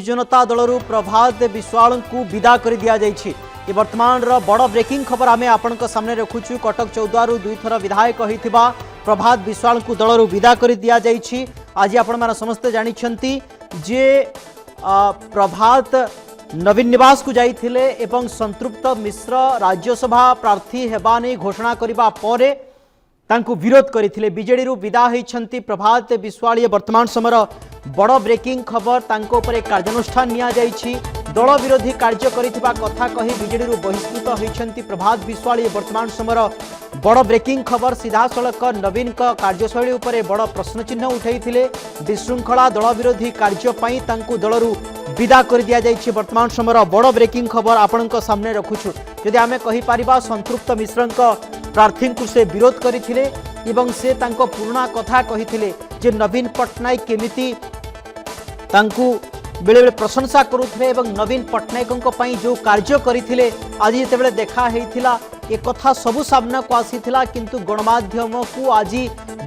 विजु जनता दलरू प्रभात विश्वाल को विदा कर दिया जाइछि। ये वर्तमान बड़ ब्रेकिंग खबर आम आपण सामने रखुचु। कटक चौद्वारू दुई थर विधायक होइथिबा प्रभात विश्वाल को दलरू विदा कर दिया जाइछि। आज आपण माने समस्त जानिछंती जे प्रभात नवीन निवास को जाइथिले एवं संतृप्त मिश्र राज्यसभा प्रार्थी हेबा नै घोषणा करिबा परे तांकु विरोध करथिले। बीजेडी रु विदा होइछंती प्रभात विश्वाल। ये वर्तमान समय बड़ ब्रेकिंग खबर। तांको ऊपर कार्यानुष्ठान निया जाइछि। दल विरोधी कार्य करिथिबा कथा कही बीजेडी रु बहिष्कृत होइछंती प्रभात विश्वाल। ये वर्तमान समय बड़ ब्रेकिंग खबर। सीधा सड़क नवीन का कार्यशैली उपर बड़ प्रश्न चिन्ह उठाइथिले। विशृंखला दल विरोधी कार्य पई तांकु दलरू विदा कर दिया जाइछि। वर्तमान समय बड़ ब्रेकिंग खबर आपणक सामने रखुछु। यदि आमे कहि परिबा संतृप्त मिश्रंक प्रार्थी को से विरोध करथिले एवं से तांको पुराना कथा कहिथिले जे नवीन पटनायक केमिति तांकु बेले बेले प्रशंसा करुथिले एवं नवीन पटनायकों पई जो कार्य करथिले आज जेतेबेले देखा हेइथिला ए कथा सबु सामना को आसीथिला। किंतु गणमाध्यम को आज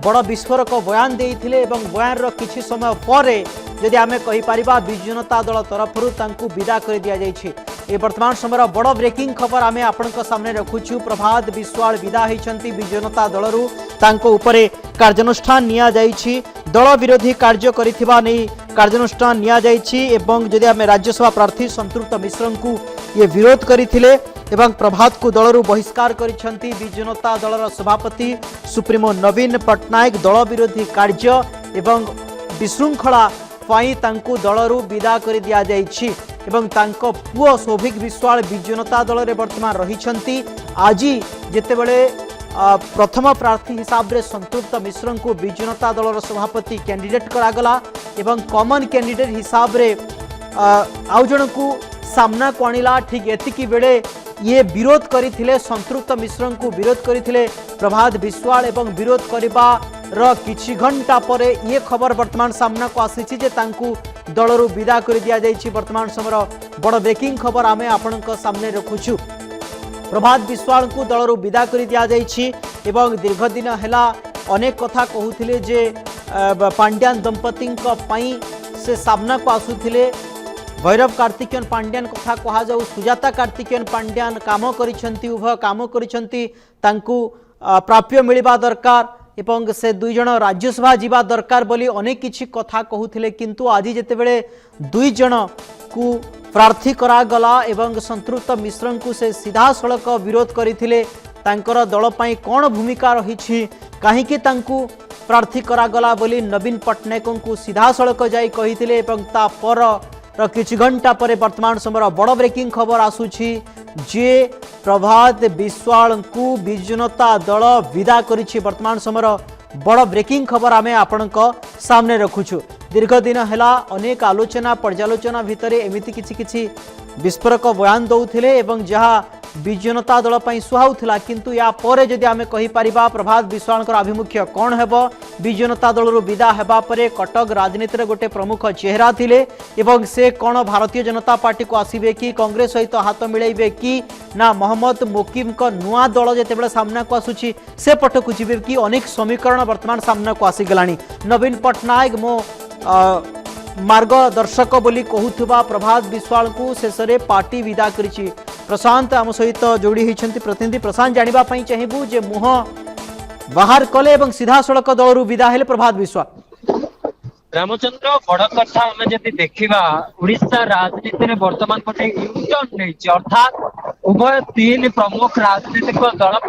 बड़ विस्फोरक बयान देइथिले एवं बयान रो किछि समय परे यदि आमे कहि परिबा विजु जनता दल तरफरु तांकु विदा कर दिया जाइछि। ए वर्तमान समय बड़ ब्रेकिंग खबर आमे आपणक सामने रखुछु। प्रभात विश्वाल विदा होइछंती विजु जनता दलरू तांको उपरे कार्यानुष्ठान निया जाइछि। दल विरोधी कार्य करिथिबा नै कार्यानुष्ठान निया जाइछि एवं जदि आमे राज्यसभा प्रार्थी संतृप्त मिश्रंकु ये विरोध करिथिले एवं प्रभात को दलरू बहिष्कार करिछंती विजु जनता दलर सभापति सुप्रीमो नवीन पटनायक। दल विरोधी कार्य एवं विशृंखला पाई तांकु दलरू विदा कर दिया जाइछि एवं तांको पुओ सौभिक विश्वाल विजु जनता दल रे वर्तमान रहिछंती। आज जेतेबेले प्रथम प्रार्थी हिसाब रे संतृप्त मिश्र को विजु जनता दलर सभापति कैंडिडेट करागला एवं कॉमन कैंडिडेट हिसाब रे आउ जन को सामना को आनिला। ठीक एतिकी बेले ये विरोध करथिले संतृप्त मिश्र को विरोध करथिले प्रभात विश्वाल एवं विरोध करिबा र किछि घंटा परे ये खबर वर्तमान सामना को आसीछि जे तांकु दलरू विदा कर दिया जाइछि। वर्तमान समय बड़ ब्रेकिंग खबर आमे आपणक सामने रखुछु। प्रभात विश्वाल को दलरू विदा कर दिया जाइछि एवं दीर्घ दिन हेला अनेक कथा कहूथिले जे पांड्यान दंपति पई से सामना को आसुथिले। भैरव कार्तिकेयन पांड्यान कथा कहा जाऊ सुजाता कार्तिकेयन पांड्यान काम करिसंती उभय काम करिसंती तांकु प्राप्य मिलवा दरकार एवं से दुई जन राज्यसभा जीवा दरकार बोली अनेक किछि कथा कहूथिले। किंतु आज जेतेबेले दुई जन को प्रार्थी करागला एवं संतृप्त मिश्र को से सीधा सड़क विरोध करथिले तांकर दल पई कोन भूमिका रहिछि काहेकि तांकु प्रार्थी करागला बोली नवीन पटनायक को सीधा सड़क जाई कहिथिले एवं ता पर किछि घंटा परे वर्तमान समय बड़ ब्रेकिंग खबर आसुछि जे प्रभात विश्वाल को विजु जनता दल विदा करिछि। वर्तमान समय बड़ ब्रेकिंग खबर आमे आपणक सामने रखुछु। दीर्घ दिन हेला अनेक आलोचना पर्यालोचना भितर एमिति किछि विस्फोरक बयान दौथिले एवं जहा विजु जनता दल पई सुहाउथिला। किंतु या परे जदि आमे कहि परिबा प्रभात विश्वाल आभिमुख्य कौन हेबो विजु जनता दलरू विदा हेबा परे कटक राजनीति गोटे प्रमुख चेहरा थिले एवं से कौन भारतीय जनता पार्टी को आसीबे कि कांग्रेस सहित हाथ मिलाइबे कि ना मोहम्मद मोकिम को नुआ दल जेतेबेले सामना को आसुछि से पट को जिबे कि अनेक समीकरण वर्तमान सामना को आसी गलानी। नवीन पटनायक मो मार्गदर्शक बोली कहूथुबा प्रभात विश्वाल को शेषे पार्टी विदा करिछि। प्रशांत आम सहित जोड़ी होती प्रतिनिधि प्रशांत जानिबा पई चाहिबू जे मुह बाहर कले एवं सीधा सड़क दलरू विदा हेले प्रभात विश्वाल। रामचंद्र बड़ कथा आम जदि देखा उड़ीसा राजनीति में वर्तमान गोटे यूटर्न नहीं अर्थात उभय तीन प्रमुख राजनीतिक दल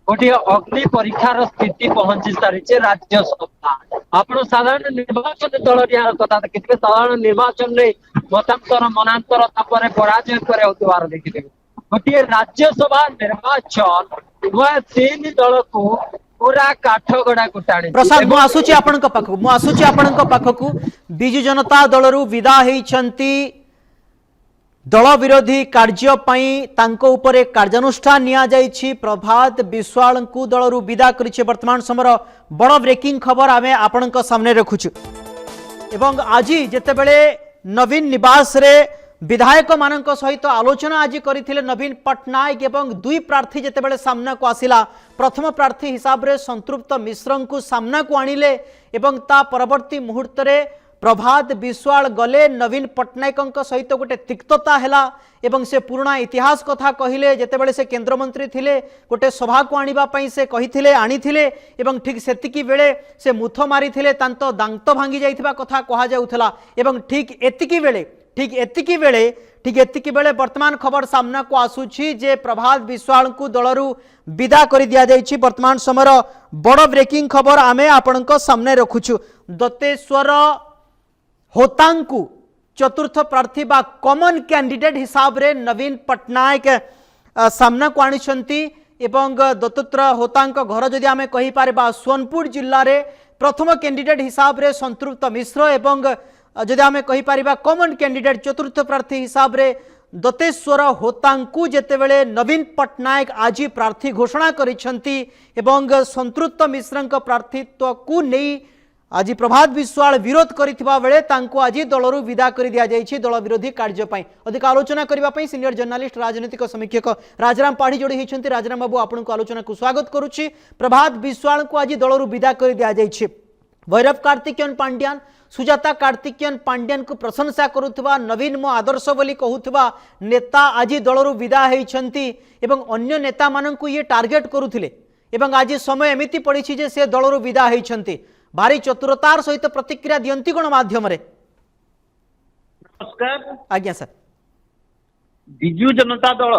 गोटे अग्नि परीक्षार स्थिति पहुंची सारी राज्यसभा। आप साधारण निर्वाचन दल कथा देखिए साधारण निर्वाचन में मतांतर मनांतर पराजय पर देखिए गोटे राज्यसभा निर्वाचन उभय तीन दल को पूरा काठगड़ा को टाणी। प्रसाद मुझे आपण पाखक विजु जनता दलरू विदा होइछंती दल विरोधी कार्य पई तांको उपरे कार्यानुष्ठान निया जाइछि। प्रभात विश्वाल को दलरू विदा करिछि। वर्तमान समय बड़ ब्रेकिंग खबर आमे आपणक सामने रखुछु एवं आज जेतेबेले नवीन निवास रे विधायक मानक सहित आलोचना आज करथिले नवीन पटनायक एवं दुई प्रार्थी जेतेबेले सामना को आसिला प्रथम प्रार्थी हिसाब रे संतृप्त मिश्र को सामना को आनिले एवं ता परवर्ती मुहूर्त रे प्रभात विश्वाल गले नवीन पट्टनायक सहित गोटे तिक्तता हैला एवं से पुराना इतिहास कथा कहले जेतेबेले से केंद्रमंत्री थिले गोटे सभा को आनिबा पई से कहिथिले आनिथिले एवं ठीक सेतिकी बेले से मुथ मारिथिले तांत दांत भांगी जाइथिबा कथा कहा जाउथला एवं ठीक एतिकी बेले वर्तमान खबर सामना को आसुछि जे प्रभात विश्वाल को दलरू विदा करि दिया जाइछि। वर्तमान समय बड़ ब्रेकिंग खबर आमे आपनक सामने रखुछु। दत्तेश्वर होतांकु चतुर्थ प्रार्थी बा कॉमन कैंडिडेट हिसाब रे नवीन पट्टनायक सामना को आनिछंती एवं दत्तेश्वर होतांक घर जदि आमे कहि पारबा सोनपुर जिल्ला रे प्रथम कैंडिडेट हिसाब रे संतृप्त मिश्र एवं जदि आमे कहि पारिबा कॉमन कैंडिडेट चतुर्थ प्रार्थी हिसाब रे दत्तेश्वर होतांकु जेतेबेले नवीन पट्टनायक आज प्रार्थी घोषणा करिसंती एवं संतृप्त मिश्रंक प्रार्थीत्व को नहीं आज प्रभात विश्वाल विरोध करिथिबा बेले तांको आज दलरू विदा करि दिया जाइछि दल विरोधी कार्य पई। अधिक आलोचना करबा पई सीनियर जर्नलिस्ट राजनीतिक समीक्षक राजाराम पाढ़ी जोड़ी होइछंती। राजाराम बाबू आपनको आलोचना को स्वागत करूछि। प्रभात विश्वाल को आज दलरू विदा करि दिया जाइछि। भैरव कार्तिकेयन पांड्यान सुजाता कार्तिकेयन पांड्यान को प्रशंसा करुवा नवीन मो आदर्श बोली कहूथबा नेता आज दलरू विदा होइछंती एवं अन्य नेता माननकु ये टार्गेट करुथिले एवं आज समय एमिति पड़िछि जे से दलरू विदा होइछंती। भारी चतुरतार सहित प्रतिक्रिया दियंती गण माध्यम रे। नमस्कार आज्ञा सर। विजु जनता दल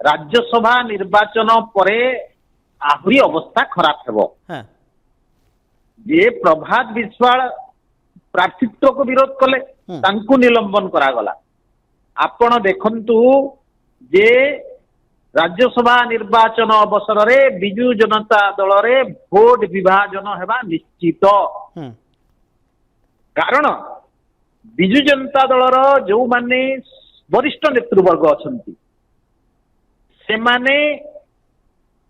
राज्यसभा निर्वाचन परे आहुरी अवस्था खराब हेबो। हां जे प्रभात विश्वाल प्रार्थित्व को विरोध कले तांकु निलंबन करा गला। आपण देखंतु जे राज्यसभा निर्वाचन अवसर रे विजु जनता दल रे भोट विभाजन हेबा निश्चित। कारण विजु जनता दल रो जो माने वरिष्ठ नेतृवर्ग अछंती से माने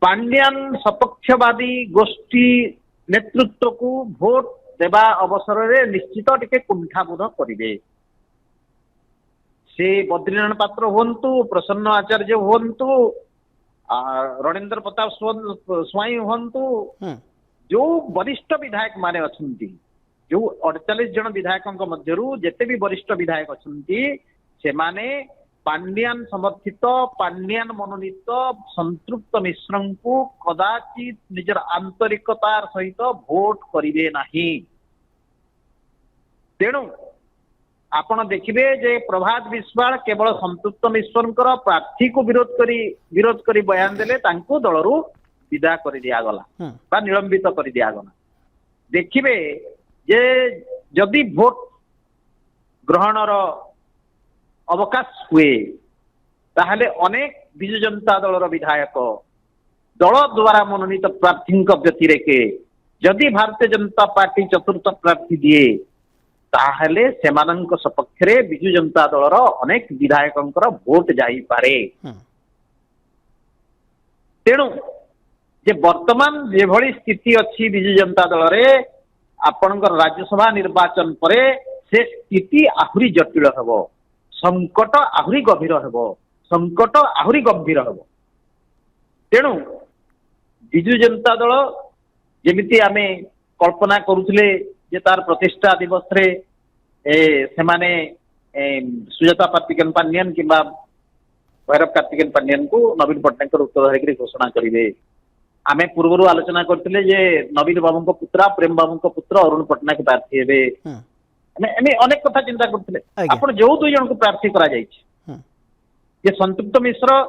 पांड्यान सपक्षवादी गोष्ठी नेतृत्व को भोट देवा अवसर रे निश्चित टिके कुंठाबोध करिवे। से बद्रीनारायण पात्र हुंतु प्रसन्न आचार्य हुंतु रणेंद्र प्रताप स्वाई हुंतु जो वरिष्ठ विधायक माने अछंती जो 48 जन विधायकों मध्यरु जेते भी वरिष्ठ विधायक अछंती से माने पांड्यान समर्थित पांड्यान मनोनीत संतृप्त मिश्रं को कदाचित निजर आंतरिकतार सहित भोट करिवे नाही। तेणु आपण देखिबे जे प्रभात विश्वाल केवल संतृप्त मिश्रंकर प्रार्थी को विरोध करी बयान देले तांको दलरू विदा करि दिया गला बा निलंबित करि दिया गला। देखिबे जे जदि भोट ग्रहणर अवकाश हुए ताहले अनेक विजु जनता दलर विधायक दल द्वारा मनोनीत प्रार्थी व्यतिरेके जदि भारतीय जनता पार्टी चतुर्थ प्रार्थी दिए ताहले सेमानंक सपक्ष रे विजु जनता दलर अनेक विधायकंकर भोट जाई पारे। तेणु जे वर्तमान जेभଳି स्थिति अछि विजु जनता दल रे आपनकर राज्यसभा निर्वाचन परे से स्थिति आहुरी जटिल हेबो, संकट आहुरी गभीर हेबो, संकट आहुरी गंभीर हेबो। तेणु विजु जनता दल जेमिति आमे कल्पना करुथिले जे तार प्रतिष्ठा दिवस रे से माने सुजाता कार्तिकेयन पांड्यान किंबा भैरव कार्तिकेयन पांड्यान को नवीन पट्टनायक उत्तरधारी घोषणा करिवे। आमे पूर्वरु आलोचना करथिले जे नवीन बाबू को पुत्र प्रेम बाबू को पुत्र अरुण पट्टनायक प्रार्थी हेबे। आमे अनेक कथा चिंता करथिले। आपण जो दुई जन को प्रार्थी करा जायछि जे संतृप्त मिश्र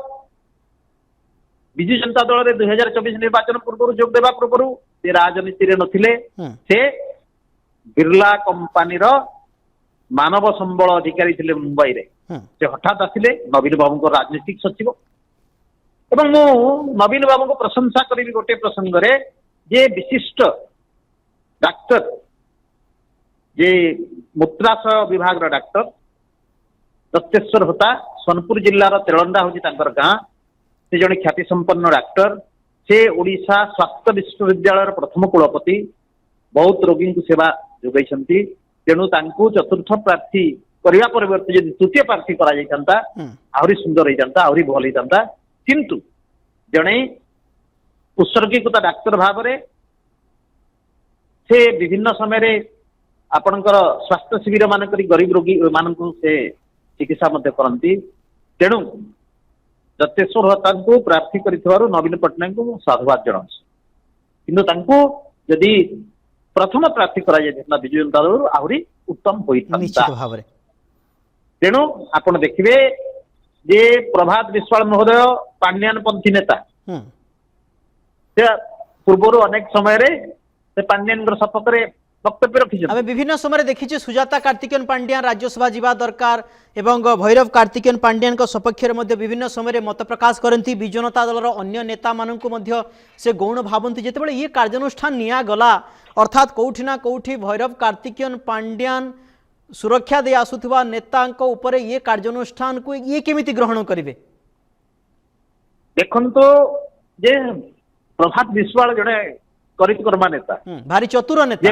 विजु जनता दल रे 2024 निर्वाचन पूर्व जोग देवा पूर्व से राजनीति रे नथिले। से बिरला कंपानी रो मानव संबल अधिकारी थिले मुंबई रे। से हठात आसिले नवीन बाबू को राजनीतिक सचिव एवं मु नवीन बाबू को प्रशंसा करी गोटे प्रसंग रे जे विशिष्ट डाक्टर जे मूत्राशय विभाग रो डाक्टर दत्तेश्वर होता सोनपुर जिल्ला रो तेलंडा होची तांकर गां। से जने ख्याति संपन्न डाक्टर से ओडिशा स्वास्थ्य विश्वविद्यालय प्रथम कुलपति बहुत रोगी को सेवा जोगाइछंती। तेणु तांको चतुर्थ प्रार्थी करिया परिवर्ते यदि तृतीय प्रार्थी करा जाइतांता आहुरी सुंदर होइतांता आहुरी भल होइतांता। किंतु जने उत्सर्गीकृत डाक्तर भाव रे से विभिन्न समय रे ଆପଣଙ୍କର ସ୍ୱାସ୍ଥ୍ୟ ଶିବିର ମାନଙ୍କରେ ଗରିବ ରୋଗୀ ମାନଙ୍କୁ ସେ ଚିକିତ୍ସା ମଧ୍ୟ କରନ୍ତି। ତେଣୁ ଯତେଶ୍ୱର ହତାଙ୍କୁ ପ୍ରାର୍ଥୀ କରିଥିବାରୁ ନବୀନ ପଟ୍ଟନାୟକଙ୍କୁ ମୁଁ ସାଧୁବାଦ ଜଣାଉଛି। କିନ୍ତୁ ତାଙ୍କୁ ଯଦି ପ୍ରଥମ ପ୍ରାର୍ଥୀ କରାଯାଇଥିଲା ବିଜୁ ଜନତା ଦଳରୁ ଆହୁରି ଉତ୍ତମ ହୋଇଥାନ୍ତା। ନିଶ୍ଚିତ ଭାବରେ ତେଣୁ ଆପଣ ଦେଖିବେ ଯେ ପ୍ରଭାତ ବିଶ୍ୱାଳ ମହୋଦୟ ପାଣ୍ଡିଆନ ପନ୍ଥୀ ନେତା। ହୁଁ ସେ ପୂର୍ବରୁ ଅନେକ ସମୟରେ ସେ ପାଣ୍ଡିଆନଙ୍କର ସପକ୍ଷରେ ବକ୍ତବ୍ୟ ରଖିଛନ୍ତି। ଆମେ বিভিন্ন সময় দেখিছি সুজাতা কার্তিকেয়ন পাণ্ডিয়ান রাজ্যসভা যা দরকার এবং ভৈরব কার্তিকেয়ন পাণ্ডিয়ান সপক্ষে মধ্যে বিভিন্ন সময় মত প্রকাশ করতে বিজু জনতা দলর অন্য নেতা মানুষ সে গৌণ ভাবନ୍ତି যেতবে ইয়ে কার্যানুষ্ঠান নিয়াগলা অর্থাৎ কোউঠি না কোউঠি ভৈরব কার্তিকেয়ন পাণ্ডিয়ান সুরক্ষা দিয়ে আসুথিবা নেতাঙ্ক উপরে ইয়ে কার্যানুষ্ঠান কু ইয়ে কেমিতি গ্রহণ করিবে? দেখন্তু যে প্রভাত বিশ্ୱାଳ জনে କରିକର୍ମା ନେତା ভারি চতুর নেতা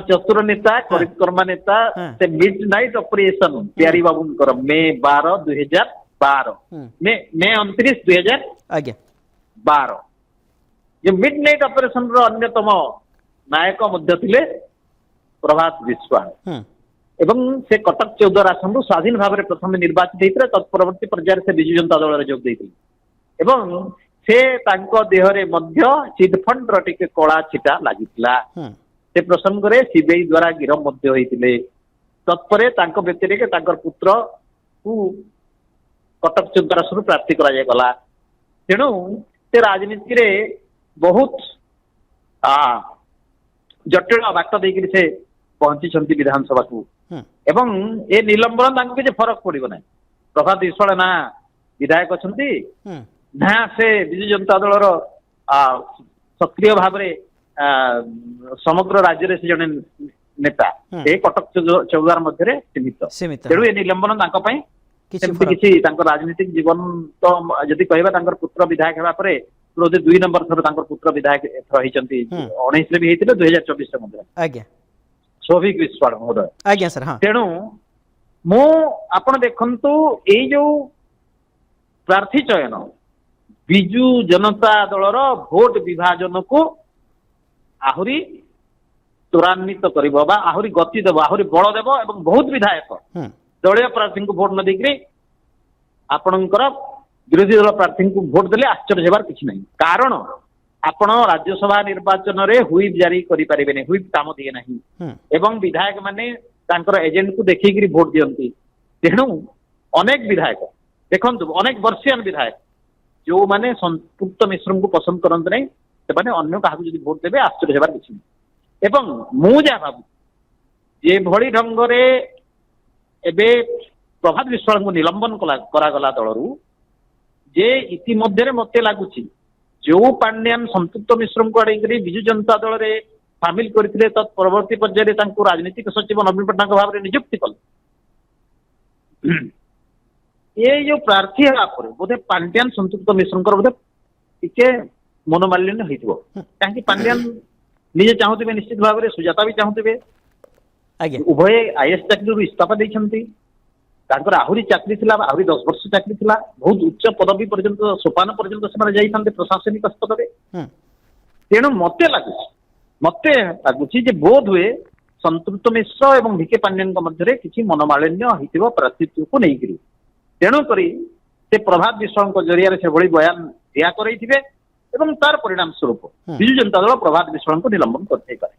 ଚତୁର ନେତା କରିକର୍ମା ନେତା। ସେ ମିଡ୍ ନାଇଟ୍ ଅପରେସନ ପ୍ୟାରୀ ବାବୁଙ୍କର ମେ 12, 2012 ମେ 29, 2012 ଯେ ମିଡ୍ ନାଇଟ୍ ଅପରେସନ ର ଅନ୍ୟତମ ନାୟକ ମଧ୍ୟ ଥିଲେ ପ୍ରଭାତ ବିଶ୍ୱାଳ ଏବଂ ସେ କଟକ 14 ଆସନରୁ ସ୍ୱାଧୀନ ଭାବରେ ପ୍ରଥମେ ନିର୍ବାଚିତ ହୋଇଥିଲେ। ତତ୍ପରବର୍ତ୍ତୀ ପର୍ଯ୍ୟାୟରେ ସେ ବିଜୁ ଜନତା ଦଳରେ ଯୋଗ ଦେଇଥିଲେ ଏବଂ ସେ ତାଙ୍କ ଦେହରେ ମଧ୍ୟ ଚିଟଫଣ୍ଡର ଟିକେ କଳା ଛିଟା ଲାଗିଥିଲା। ସେ ପ୍ରସଙ୍ଗରେ ସିବିଆଇ ଦ୍ୱାରା ଗିରଫ ମଧ୍ୟ ହୋଇଥିଲେ। ତତ୍ପରେ ତାଙ୍କ ବ୍ୟତିରେକ ତାଙ୍କର ପୁତ୍ରକୁ କଟକ 14 ଆସନରୁ ପ୍ରାର୍ଥୀ କରାଯାଇଗଲା। ତେଣୁ ସେ ରାଜନୀତିରେ ବହୁତ ଜଟିଳ ବାଟ ଦେଇକରି ସେ ପହଞ୍ଚିଛନ୍ତି ବିଧାନସଭାକୁ ଏବଂ ଏ ନିଲମ୍ବନ ତାଙ୍କୁ କିଛି ଫରକ ପଡିବ ନାହିଁ। ପ୍ରଭାତ ବିଶ୍ୱାଳ ନା ବିଧାୟକ ଅଛନ୍ତି ନା ସେ ବିଜୁ ଜନତା ଦଳର ସକ୍ରିୟ ଭାବରେ ସମଗ୍ର ରାଜ୍ୟରେ ସେ ଜଣେ ନେତା। ସେ କଟକ 14 ମଧ୍ୟରେ ସୀମିତ। ତେଣୁ ଏ ନିଲମ୍ବନ ତାଙ୍କ ପାଇଁ ସେମିତି କିଛି ତାଙ୍କ ରାଜନୀତିକ ଜୀବନ ତ ଯଦି କହିବା ତାଙ୍କର ପୁତ୍ର ବିଧାୟକ ହେବା ପରେ 2 ନମ୍ବର ଥର ତାଙ୍କର ପୁତ୍ର ବିଧାୟକ ହେଇଛନ୍ତି। 19ରେ ବି ହେଇଥିଲେ 2024ରେ ମଧ୍ୟ ସୌଭିକ ବିଶ୍ୱାଳ ମହୋଦୟ। ତେଣୁ ମୁଁ ଆପଣ ଦେଖନ୍ତୁ ଏଇ ଯୋଉ ପ୍ରାର୍ଥୀ ଚୟନ ବିଜୁ ଜନତା ଦଳର ଭୋଟ ବିଭାଜନକୁ ଆହୁରି ତ୍ୱରାନ୍ୱିତ କରିବ ବା ଆହୁରି ଗତି ଦେବ, ଆହୁରି ବଳ ଦେବ ଏବଂ ବହୁତ ବିଧାୟକ ଦଳୀୟ ପ୍ରାର୍ଥୀଙ୍କୁ ଭୋଟ ନ ଦେଇକରି ଆପଣଙ୍କର ବିରୋଧୀ ଦଳ ପ୍ରାର୍ଥୀଙ୍କୁ ଭୋଟ ଦେଲେ ଆଶ୍ଚର୍ଯ୍ୟ ହେବାର କିଛି ନାହିଁ। କାରଣ ଆପଣ ରାଜ୍ୟସଭା ନିର୍ବାଚନରେ ହୁଇପ୍ ଜାରି କରିପାରିବେନି, ହୁଇପ୍ କାମ ଦିଏ ନାହିଁ ଏବଂ ବିଧାୟକ ମାନେ ତାଙ୍କର ଏଜେଣ୍ଟକୁ ଦେଖେଇକିରି ଭୋଟ ଦିଅନ୍ତି। ତେଣୁ ଅନେକ ବିଧାୟକ ଦେଖନ୍ତୁ, ଅନେକ ବର୍ଷୀୟାନ ବିଧାୟକ ଯୋଉମାନେ ସମ୍ପୃକ୍ତ ମିଶ୍ରଙ୍କୁ ପସନ୍ଦ କରନ୍ତି ନାହିଁ ସେମାନେ ଅନ୍ୟ କାହାକୁ ଯଦି ଭୋଟ ଦେବେ ଆଶ୍ଚର୍ଯ୍ୟ ହେବାର କିଛି ନାହିଁ। ଏବଂ ମୁଁ ଯାହା ଭାବୁଛି ଯେଭଳି ଢଙ୍ଗରେ ଏବେ ପ୍ରଭାତ ବିଶ୍ୱାଳଙ୍କୁ ନିଲମ୍ବନ କରାଗଲା ଦଳରୁ, ଯେ ଇତିମଧ୍ୟରେ ମତେ ଲାଗୁଛି ଯୋଉ ପାଣ୍ଡିଆନ ସମ୍ପୃକ୍ତ ମିଶ୍ରଙ୍କୁ ଆଡ଼େଇକରି ବିଜୁ ଜନତା ଦଳରେ ସାମିଲ କରିଥିଲେ ତତ୍ ପରବର୍ତ୍ତୀ ପର୍ଯ୍ୟାୟରେ ତାଙ୍କୁ ରାଜନୈତିକ ସଚିବ ନବୀନ ପଟ୍ଟନାୟକ ଭାବରେ ନିଯୁକ୍ତି କଲେ। ଏଇ ଯୋଉ ପ୍ରାର୍ଥୀ ହେବା ପରେ ବୋଧେ ପାଣ୍ଡିଆନ ସମ୍ପୃକ୍ତ ମିଶ୍ରଙ୍କର ବୋଧେ ଟିକେ ମନୋମାଳିନ୍ୟ ହେଇଥିବ। କାହିଁକି ପାଣ୍ଡିଆନ ନିଜେ ଚାହୁଁଥିବେ ନିଶ୍ଚିତ ଭାବରେ, ସୁଜାତା ବି ଚାହୁଁଥିବେ। ଉଭୟ ଆଇଏଏସ୍ ଚାକିରିରୁ ଇସ୍ତଫା ଦେଇଛନ୍ତି। ତାଙ୍କର ଆହୁରି ଚାକିରି ଥିଲା, ଆହୁରି 10 ବର୍ଷ ଚାକିରି ଥିଲା, ବହୁତ ଉଚ୍ଚ ପଦବୀ ପର୍ଯ୍ୟନ୍ତ ସୋପାନ ପର୍ଯ୍ୟନ୍ତ ସେମାନେ ଯାଇଥାନ୍ତେ ପ୍ରଶାସନିକ ସ୍ତରରେ। ତେଣୁ ମତେ ଲାଗୁଛି ଯେ ବୋଧ ହୁଏ ସନ୍ତୃପ୍ତ ମିଶ୍ର ଏବଂ ଭିକେ ପାଣ୍ଡିଆନଙ୍କ ମଧ୍ୟରେ କିଛି ମନୋମାଳିନ୍ୟ ହେଇଥିବ ପ୍ରାର୍ଥୀତ୍ୱକୁ ନେଇକରି। ତେଣୁକରି ସେ ପ୍ରଭାତ ବିଶ୍ୱାଳଙ୍କ ଜରିଆରେ ସେଭଳି ବୟାନ ଦିଆ କରାଇଥିବେ ଏବଂ ତାର ପରିଣାମ ସ୍ୱରୂପ ବିଜୁ ଜନତା ଦଳ ପ୍ରଭାତ ବିଶ୍ୱାଳଙ୍କୁ ନିଲମ୍ବନ କରିଥାଇପାରେ।